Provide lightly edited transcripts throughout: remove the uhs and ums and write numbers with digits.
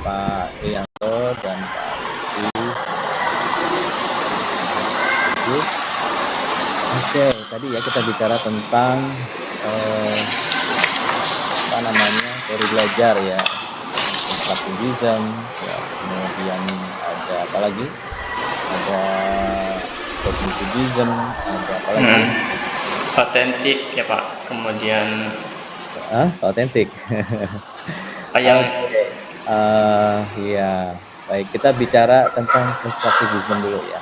Pak Rianto dan Pak Lutfi. Oke, tadi ya kita bicara tentang teori belajar ya, constructivism, ya, kemudian ada apa lagi? Ada cognitivism, ada apa lagi? Otentik ya Pak, kemudian Otentik. yang ya, baik, kita bicara tentang constructivism dulu ya.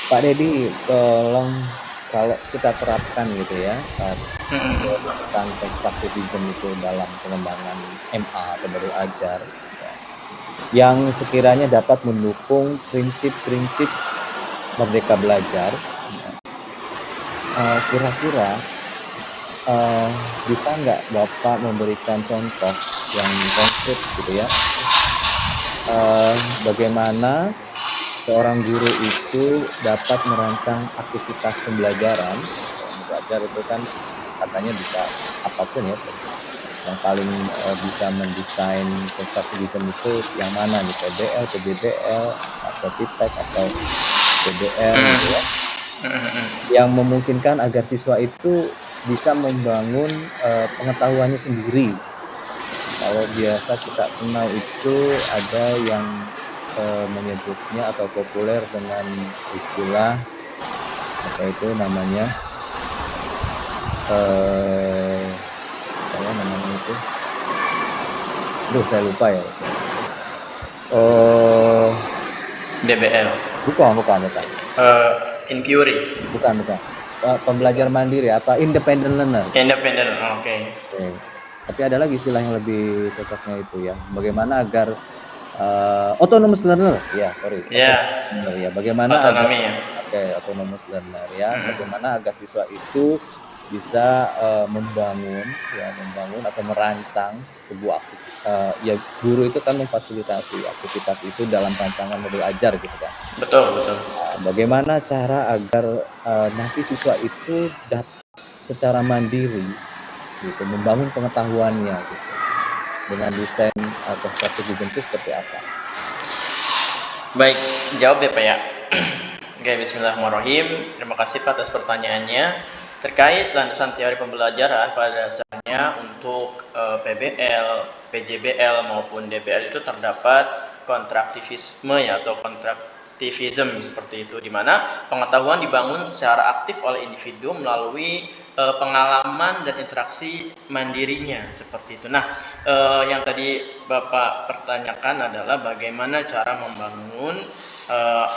Pak Dedi, tolong kalau kita terapkan gitu ya, tentang constructivism itu dalam pengembangan MA atau baru ajar, ya, yang sekiranya dapat mendukung prinsip-prinsip merdeka belajar, ya, kira-kira bisa nggak Bapak memberikan contoh yang konkret gitu ya, bagaimana seorang guru itu dapat merancang aktivitas pembelajaran. Belajar itu kan katanya bisa apapun ya, yang paling bisa mendesain constructivism itu yang mana nih, PBL, PJBL, atau TIPTEK, atau PBL gitu ya, yang memungkinkan agar siswa itu bisa membangun pengetahuannya sendiri. Kalau biasa kita kenal itu ada yang menyebutnya atau populer dengan istilah apa itu namanya, saya lupa ya. DBL. Bukan. Inquiry. Bukan. Pembelajar mandiri, apa, independent learner. Independent, oke. Tapi ada lagi istilah yang lebih cocoknya itu ya. Bagaimana agar autonomous learner, ya sorry. Ya. Ya, bagaimana Otonomi agar, ya. autonomous learner ya. Bagaimana agar siswa itu bisa membangun atau merancang sebuah ya, guru itu kan memfasilitasi aktivitas itu dalam rancangan modul ajar gitu kan. Betul. Bagaimana cara agar nanti siswa itu dapat secara mandiri gitu membangun pengetahuannya gitu. Dengan desain constructivism itu seperti apa? Baik, jawab ya Pak ya. Oke, bismillahirrahmanirrahim. Terima kasih Pak atas pertanyaannya. Terkait landasan teori pembelajaran, pada dasarnya untuk PBL, PJBL maupun DBL itu terdapat kontraktivisme ya, atau kontraktivism seperti itu, di mana pengetahuan dibangun secara aktif oleh individu melalui pengalaman dan interaksi mandirinya seperti itu. Nah, yang tadi Bapak pertanyakan adalah bagaimana cara membangun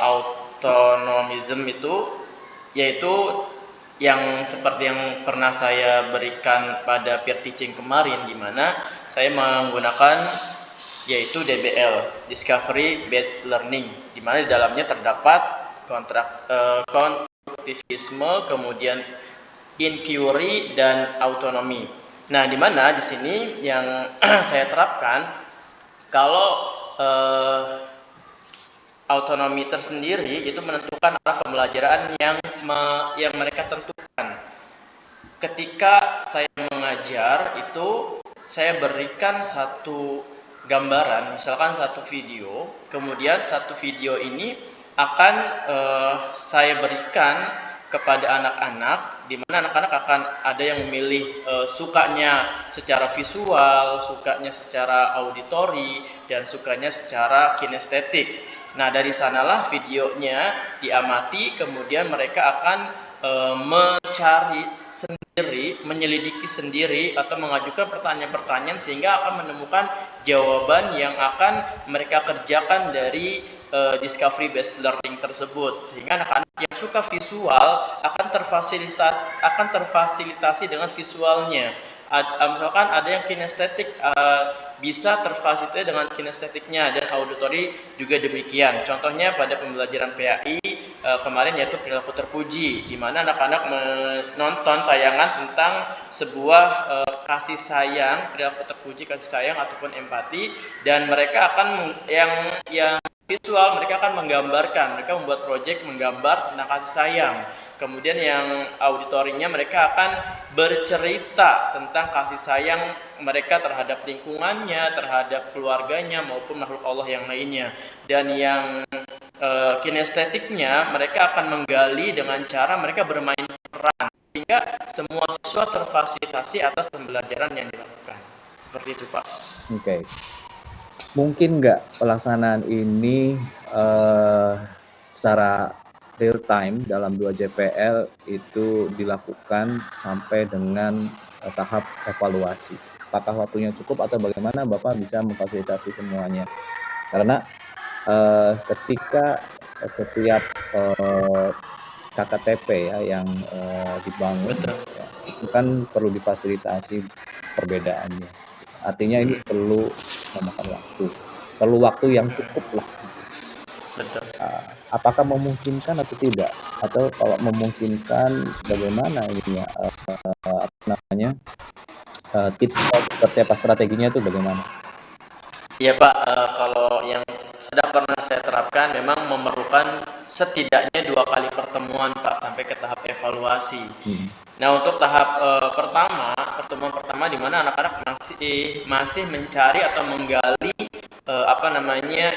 autonomism itu, yaitu yang seperti yang pernah saya berikan pada peer teaching kemarin, di mana saya menggunakan yaitu DBL, Discovery Based Learning, di mana di dalamnya terdapat konstruktivisme, kemudian inquiry dan autonomi. Nah, di mana di sini yang saya terapkan, kalau autonomi tersendiri itu menentukan arah pembelajaran yang mereka tentukan. Ketika saya mengajar itu, saya berikan satu gambaran, misalkan satu video, kemudian satu video ini akan saya berikan kepada anak-anak, di mana anak-anak akan ada yang memilih sukanya secara visual, sukanya secara auditori, dan sukanya secara kinestetik. Nah, dari sanalah videonya diamati, kemudian mereka akan mencari sendiri, menyelidiki sendiri, atau mengajukan pertanyaan-pertanyaan sehingga akan menemukan jawaban yang akan mereka kerjakan dari discovery based learning tersebut, sehingga anak-anak yang suka visual akan terfasilitasi dengan visualnya. Misalkan ada yang kinestetik, bisa terfasilitasi dengan kinestetiknya, dan auditori juga demikian. Contohnya pada pembelajaran PAI kemarin, yaitu perilaku terpuji, di mana anak-anak menonton tayangan tentang sebuah kasih sayang, perilaku terpuji, kasih sayang ataupun empati, dan mereka akan yang visual, mereka akan menggambarkan, mereka membuat proyek menggambar tentang kasih sayang. Kemudian yang auditorinya, mereka akan bercerita tentang kasih sayang mereka terhadap lingkungannya, terhadap keluarganya maupun makhluk Allah yang lainnya. Dan yang kinestetiknya mereka akan menggali dengan cara mereka bermain peran sehingga semua siswa terfasilitasi atas pembelajaran yang dilakukan. Seperti itu, Pak. Oke. Mungkin nggak pelaksanaan ini secara real time dalam 2 JPL itu dilakukan sampai dengan tahap evaluasi. Apakah waktunya cukup atau bagaimana Bapak bisa memfasilitasi semuanya? Karena ketika setiap KKTP ya yang dibangun ya, itu kan perlu difasilitasi perbedaannya. Artinya ini perlu memakan waktu, perlu waktu yang cukup lah. Betul. Apakah memungkinkan atau tidak? Atau kalau memungkinkan bagaimana ininya apa namanya tips seperti apa strateginya itu bagaimana? Iya Pak, kalau yang sudah pernah saya terapkan memang memerlukan setidaknya 2 kali pertemuan Pak sampai ke tahap evaluasi. Nah untuk tahap pertemuan pertama di mana anak-anak masih mencari atau menggali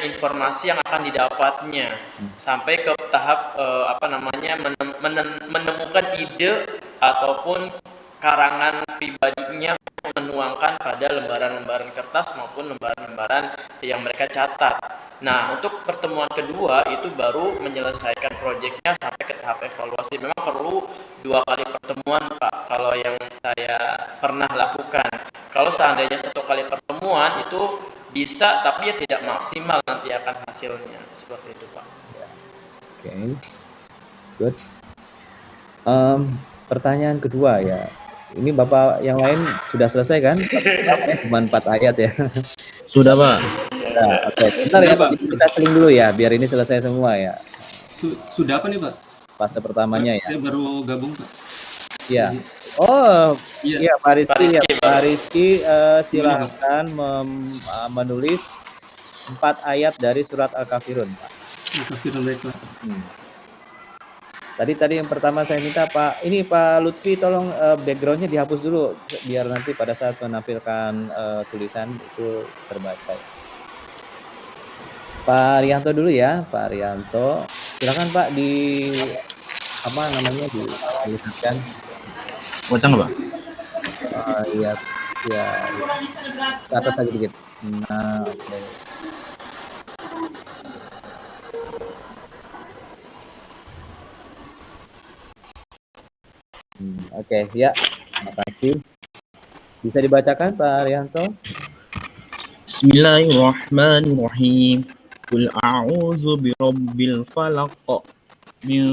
informasi yang akan didapatnya sampai ke tahap menemukan ide ataupun karangan pribadinya menuangkan pada lembaran-lembaran kertas maupun lembaran-lembaran yang mereka catat. Nah, untuk pertemuan kedua itu baru menyelesaikan proyeknya sampai ke tahap evaluasi. Memang perlu 2 kali pertemuan, Pak, kalau yang saya pernah lakukan. Kalau seandainya 1 kali pertemuan itu bisa, tapi ya tidak maksimal nanti akan hasilnya. Seperti itu, Pak. Oke. Good. Pertanyaan kedua ya. Ini Bapak yang lain sudah selesai kan? Cuma 4 ayat ya. Sudah, Pak. Nah, oke. Bentar ya, Pak. Kita seling dulu ya, biar ini selesai semua ya. Sudah apa nih, Pak? Fase pertamanya ya. Saya baru gabung, Pak. Iya. Oh, iya Pak Pak Rizky, silakan menulis 4 ayat dari surat Al-Kafirun, Pak. Al-Kafirun, baik, Pak. Tadi yang pertama saya minta Pak Lutfi tolong backgroundnya dihapus dulu biar nanti pada saat menampilkan tulisan itu terbaca. Pak Rianto dulu ya, Pak Rianto. Silakan Pak dilihatkan. Bocang, Pak. Iya. Ke atas lagi dikit. Nah, oke. Oke, ya. Terima kasih. Bisa dibacakan Pak Rianto? Bismillahirrahmanirrahim. Qul a'udzu birabbil falaq min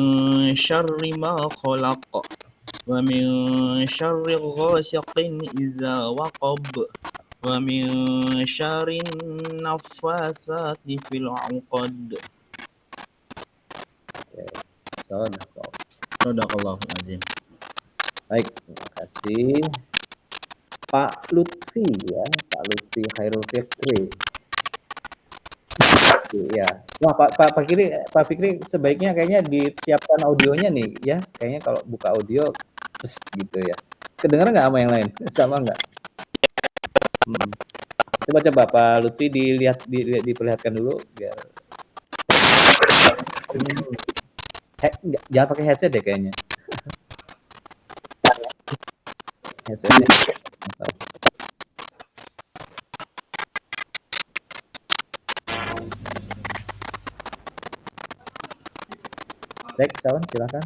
syarri ma khalaq wa min syarri ghasiqin idza waqab wa min syarri naffasati fil 'uqad. Sadaqallahu azim. Baik, terima kasih. Pak Lutfi ya, Pak Lutfi Khairul Fikri. Ya. Wah, Pak Fikri sebaiknya kayaknya disiapkan audionya nih ya. Kayaknya kalau buka audio terus gitu ya. Kedengaran nggak sama yang lain? Sama nggak? Coba Pak Lutfi diperlihatkan dulu biar. Jangan pakai headset deh kayaknya. Headsetnya. Cek sound, silakan.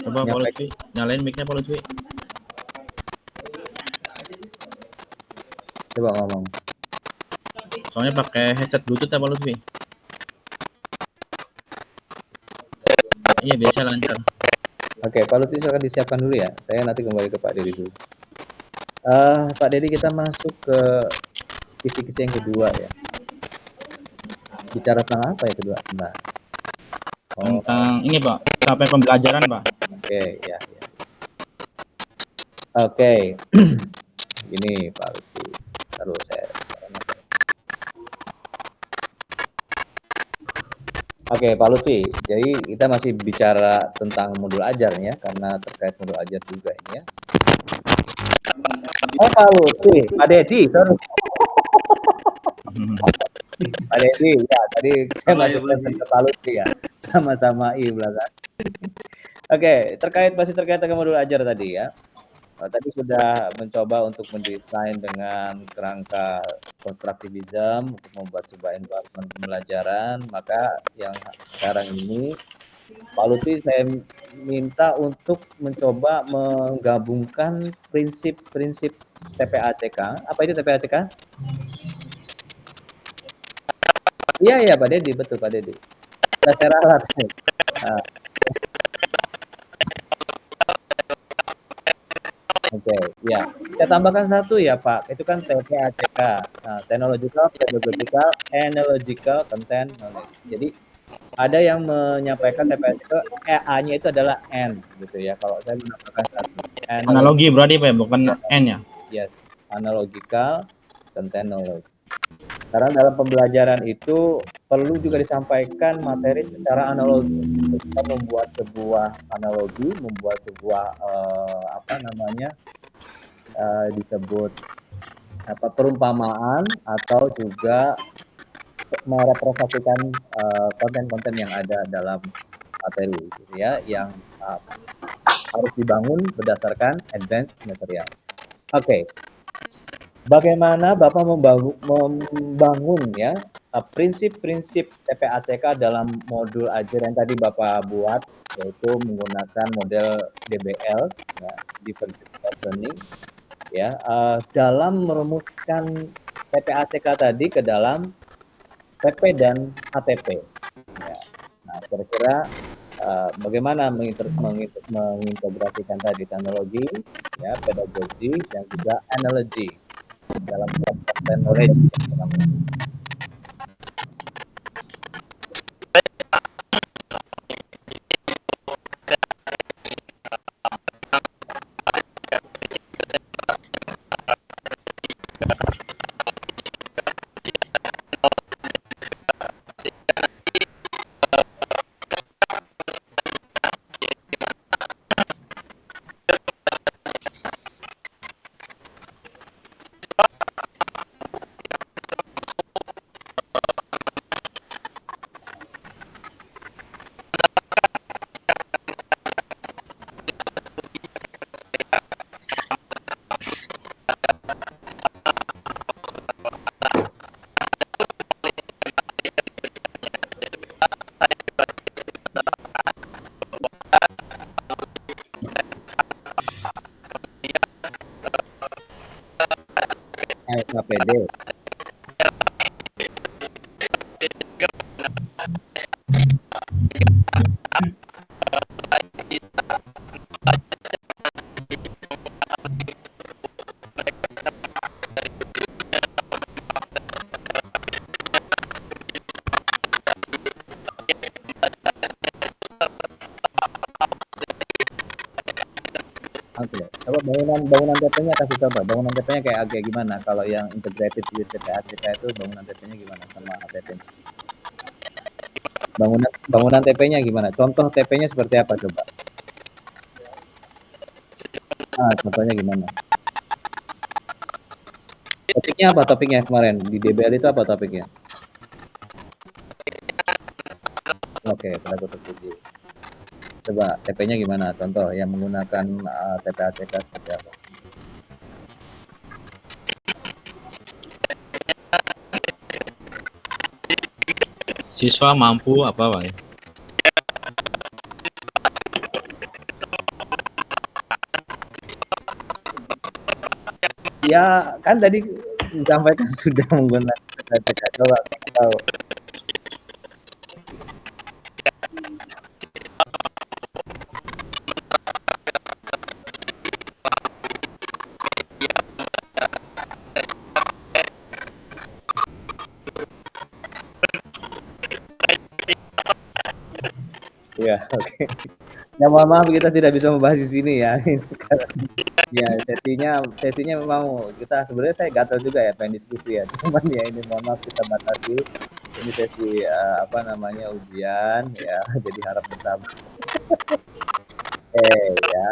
Coba Pak Lutfi, nyalain mic-nya Pak Lutfi. Coba ngomong. Soalnya pakai headset Bluetooth ya Pak Lutfi. Iya, biasa lancar. Oke, Pak Lutfi silakan disiapkan dulu ya. Saya nanti kembali ke Pak Dedi dulu. Pak Dedi, kita masuk ke kisi-kisi yang kedua ya. Bicara tentang apa ya kedua? Nah. Tentang ini Pak, capaian pembelajaran Pak. Oke, ya. Oke. Ini Pak Lutfi. Terus saya. Oke, Pak Lutfi. Jadi kita masih bicara tentang modul ajar ya, karena terkait modul ajar juga ini ya. Oh, Pak Lutfi, Pak Dedi, sorry. Pak Dedi, ya tadi saya Salah ya, masih Pak concern Haji. ke Pak Lutfi ya, sama-sama I belakang. Oke, masih terkait dengan modul ajar tadi ya. Tadi sudah mencoba untuk mendesain dengan kerangka konstruktivism untuk membuat sebuah environment pembelajaran, maka yang sekarang ini Pak Lutfi saya minta untuk mencoba menggabungkan prinsip-prinsip TPACK. Apa itu TPACK? Iya iya Pak Dedi, betul Pak Dedi. Dasar alat. Nah, oke, ya. Saya tambahkan satu ya Pak, itu kan TPACK. Nah, technological, pedagogical, analogical, content, knowledge. Jadi ada yang menyampaikan TPACK, A-nya itu adalah N gitu ya. Kalau saya menambahkan satu, Analogi analogical, berarti Pak ya, bukan N ya. yes, analogical, content, knowledge. Karena dalam pembelajaran itu perlu juga disampaikan materi secara analogi. Kita membuat sebuah analogi, membuat sebuah disebut perumpamaan atau juga merepresentasikan konten-konten yang ada dalam materi, gitu ya, yang harus dibangun berdasarkan advance material. Oke. Bagaimana Bapak membangun ya prinsip-prinsip TPACK dalam modul ajar yang tadi Bapak buat, yaitu menggunakan model DBL, ya, Divergent Learning, ya, dalam merumuskan TPACK tadi ke dalam PP dan ATP. Ya. Nah, kira-kira bagaimana mengintegrasikan tadi teknologi, ya, pedagogi, dan juga analogi dalam konten knowledge. LKPD. Oke, coba bangunan TP-nya kasih contoh. Bangunan TP-nya kayak gimana? Kalau yang integrated with TPACK itu bangunan TP-nya gimana sama ATP-nya? Bangunan TP-nya gimana? Contoh TP-nya seperti apa coba? Contohnya gimana? Topiknya apa topiknya kemarin? Di DBL itu apa topiknya? Oke, pedagogi terpuji. Coba TP-nya gimana? Contoh yang menggunakan TPACK seperti apa? Siswa mampu apa Pak ya? Ya, kan tadi disampaikan sudah menggunakan TPACK. Coba tahu. Ya, oke. Ya mohon maaf kita tidak bisa membahas di sini ya. Ya sesinya memang kita sebenarnya saya gatal juga ya pengen diskusi ya. Cuman ya ini mohon maaf kita batasi. Ini sesi ujian ya. Jadi harap bersabar. Ya.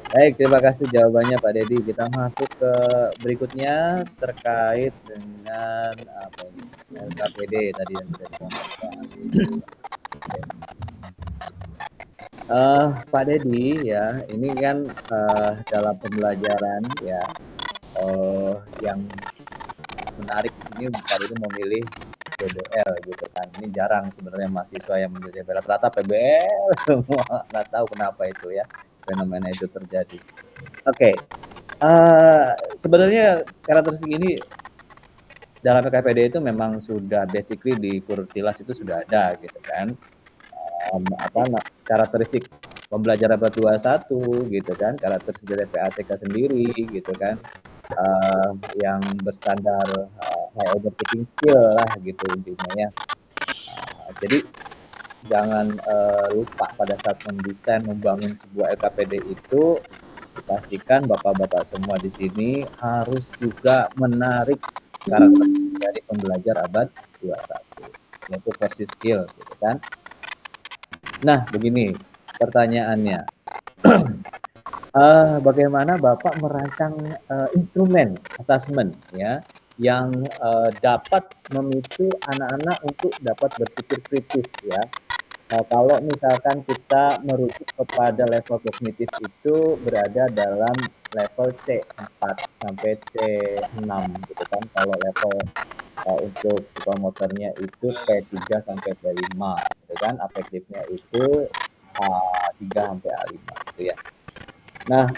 Baik, terima kasih jawabannya Pak Deddy. Kita masuk ke berikutnya terkait dengan apa ini? LKPD tadi yang sudah disampaikan. Pak Deddy ya, ini kan dalam pembelajaran ya, yang menarik di sini Pak Deddy memilih PBL gitu kan. Ini jarang sebenarnya mahasiswa yang memilih PBL. Rata-rata PBL semua, nggak tahu kenapa itu ya, fenomena itu terjadi. Oke, sebenarnya karakteristik ini dalam PKPD itu memang sudah basically di Kurtilas itu sudah ada gitu kan. Karakteristik pembelajaran abad 21 gitu kan, karakteristik dari PATK sendiri gitu kan, yang berstandar high overtaking skill lah gitu intinya ya. Jadi jangan lupa pada saat mendesain membangun sebuah LKPD itu dipastikan bapak-bapak semua di sini harus juga menarik karakter dari pembelajar abad 21 yaitu versi skill gitu kan. Nah, begini pertanyaannya. Bagaimana Bapak merancang instrumen assessment ya yang dapat memicu anak-anak untuk dapat berpikir kritis ya. Kalau misalkan kita merujuk kepada level kognitif itu berada dalam level C4 sampai C6 gitu kan. Kalau level untuk psikomotornya itu P3 sampai P5 gitu kan. Afektifnya itu A3 sampai A5 gitu ya. Nah,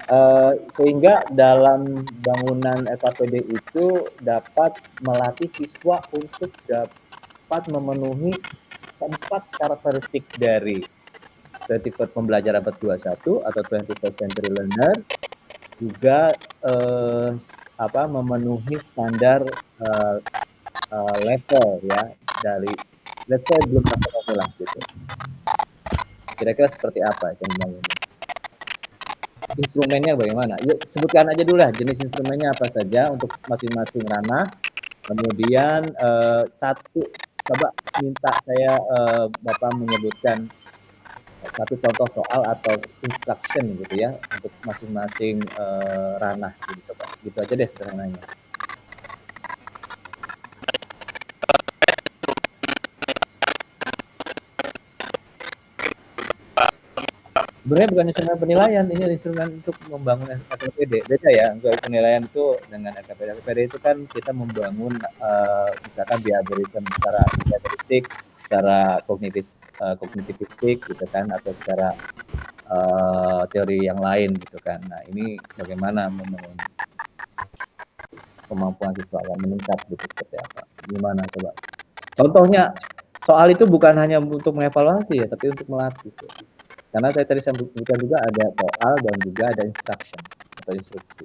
sehingga dalam bangunan LKPD itu dapat melatih siswa untuk dapat memenuhi 4 karakteristik dari 21st pembelajar abad 21 atau 21st century learner, juga memenuhi standar level ya dari let's say belum masuk lah gitu. Kira-kira seperti apa yang membangunnya? Instrumennya bagaimana? Yuk sebutkan aja dulu lah jenis instrumennya apa saja untuk masing-masing ranah. Kemudian satu coba minta saya Bapak menyebutkan satu contoh soal atau instruction gitu ya untuk masing-masing ranah gitu coba. Gitu aja deh sederhananya. Sebenarnya bukan instrumen penilaian, ini instrumen untuk membangun LKPD. Beda ya, untuk penilaian itu dengan LKPD. LKPD itu kan kita membangun misalkan behaviorism secara behavioristik, secara kognitivistik gitu kan, atau secara teori yang lain gitu kan. Nah ini bagaimana membangun kemampuan siswa yang meningkat gitu seperti apa? Gimana coba? Contohnya soal itu bukan hanya untuk mengevaluasi ya, tapi untuk melatih. Karena saya tadi sebutkan juga ada soal dan juga ada instruction atau instruksi.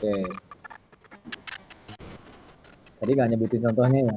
Oke. Tadi nggak nyebutin contohnya ya.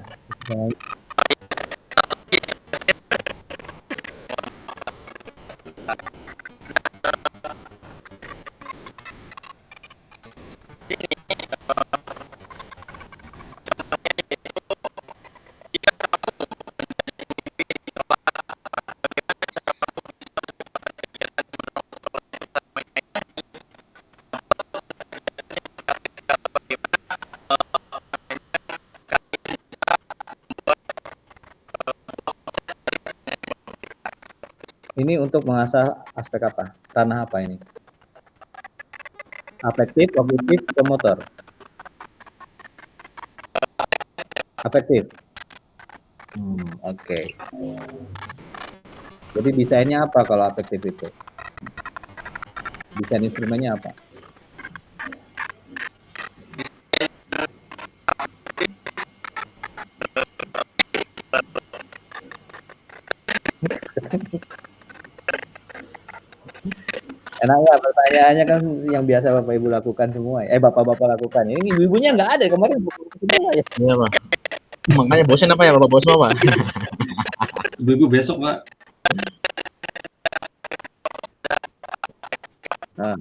Ini untuk mengasah aspek apa? Ranah apa ini? Afektif, kognitif, atau motor? Afektif. Oke. Jadi desainnya apa kalau afektif itu? Desain instrumennya apa? Enak nggak pertanyaannya kan yang biasa Bapak Ibu lakukan semua. Bapak-bapak lakukan. Ini ibu-ibunya nggak ada kemarin semua ya. Iya, Pak. Makanya bosan apa ya Bapak bos Pak? Ibu-ibu besok, Pak. Nah.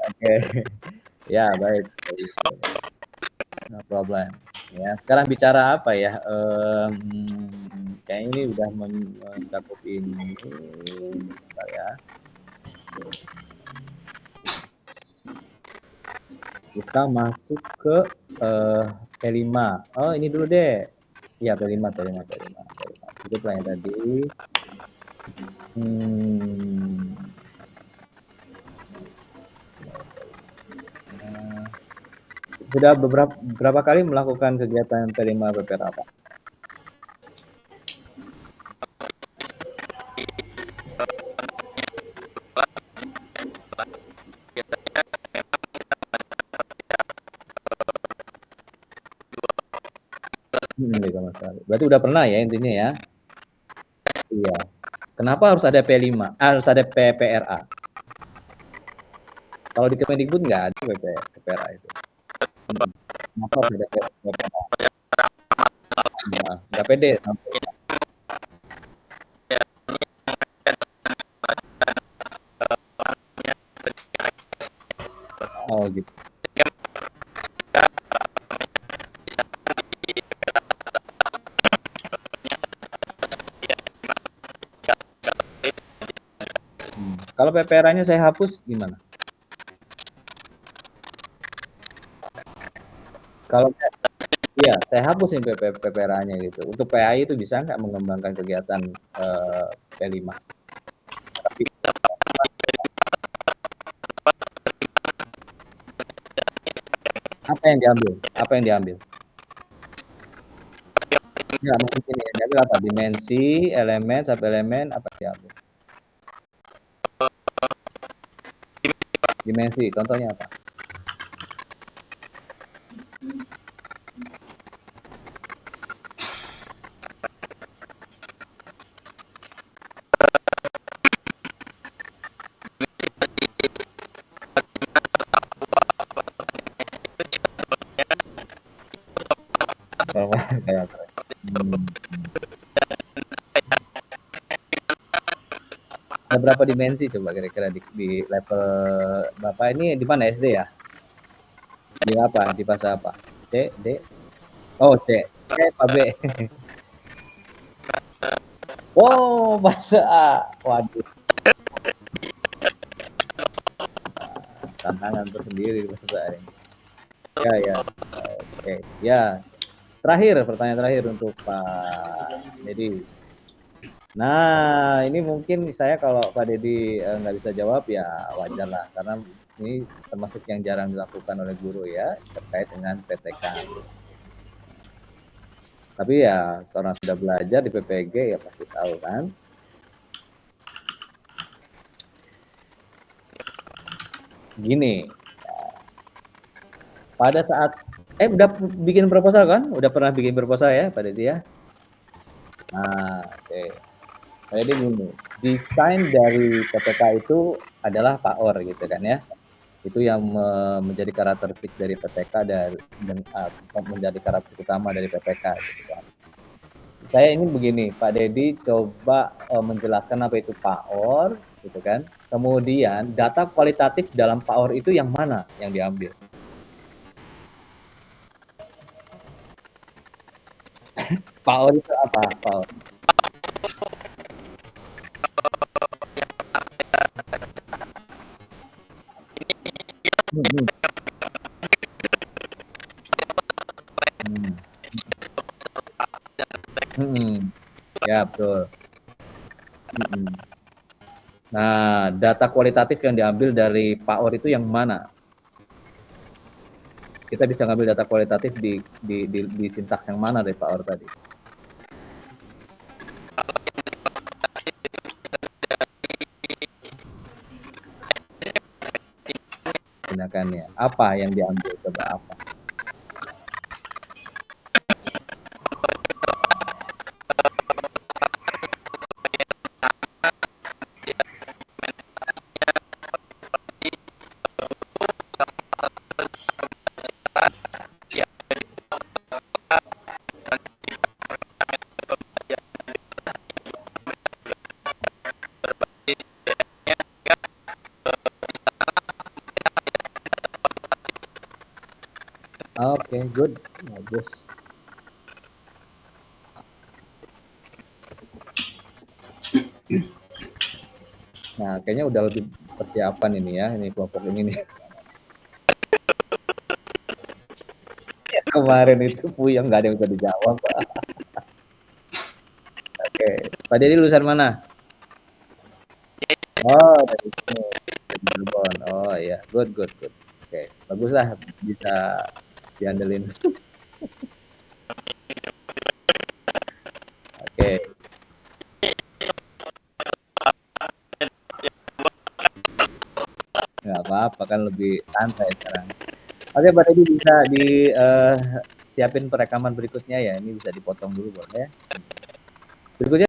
Oke. Ya, baik. No problem. Ya, sekarang bicara apa ya? Kayaknya ini udah mencakup ini. Bentar ya. Kita masuk ke P5. Oh, ini dulu deh. Iya, P5. Cukup lah yang tadi. Sudah berapa kali melakukan kegiatan P5 PPRA, Pak? Berarti udah pernah ya intinya ya? Iya. Kenapa harus ada P5? Harus ada PPRA? Kalau di Kemendikbud nggak ada PPRA itu. Kenapa harus ada PPRA? Nggak pede. Oh gitu. Kalau PPRA-nya saya hapus gimana? Kalau iya, saya hapusin PPRA-nya gitu. Untuk PAI itu bisa nggak mengembangkan kegiatan P5? Tapi, apa yang diambil? Ya, mungkin ini yang diambil apa? Dimensi, elemen, subelemen, apa yang diambil? Dimensi, contohnya apa? Ada berapa dimensi coba kira-kira di level Bapak ini di mana SD ya? Di apa? Di fase apa? C, D? Oh, C. Apa B? Oh, fase A. Waduh. Tantangan tersendiri di fase A ini. Ya. Oke. Ya. Pertanyaan terakhir untuk Pak Dedi. Nah, ini mungkin saya kalau Pak Dedi nggak bisa jawab ya wajar lah, karena ini termasuk yang jarang dilakukan oleh guru ya, terkait dengan PTK. Tapi ya karena sudah belajar di PPG ya pasti tahu kan. Gini, pada saat udah bikin proposal kan? Udah pernah bikin proposal ya Pak Dedi ya? Nah, oke. Jadi gini, desain dari PPK itu adalah PAOR gitu kan ya. Itu yang menjadi karakteristik dari PPK dan menjadi karakteristik utama dari PPK gitu kan. Saya ini begini, Pak Dedi coba menjelaskan apa itu PAOR gitu kan. Kemudian data kualitatif dalam PAOR itu yang mana yang diambil? PAOR itu apa? PAOR. Ya, betul. Nah, data kualitatif yang diambil dari Pak Or itu yang mana? Kita bisa ngambil data kualitatif di sintaks yang mana dari Pak Or tadi? Gunakannya. Apa yang diambil? Coba apa? Oke, good. Bagus. Nah, kayaknya udah lebih persiapan ini ya, ini kelompok ini nih. Kemarin itu puyeng, nggak ada yang bisa dijawab. Oke, Pak Dedi lulusan mana? Oh, dari sini. Cirebon. Oh iya, good. Oke, baguslah bisa diandelin. Oke. Nggak apa-apa, kan lebih santai sekarang. Oke, Pak Dedi bisa siapin perekaman berikutnya ya. Ini bisa dipotong dulu boleh ya. Berikutnya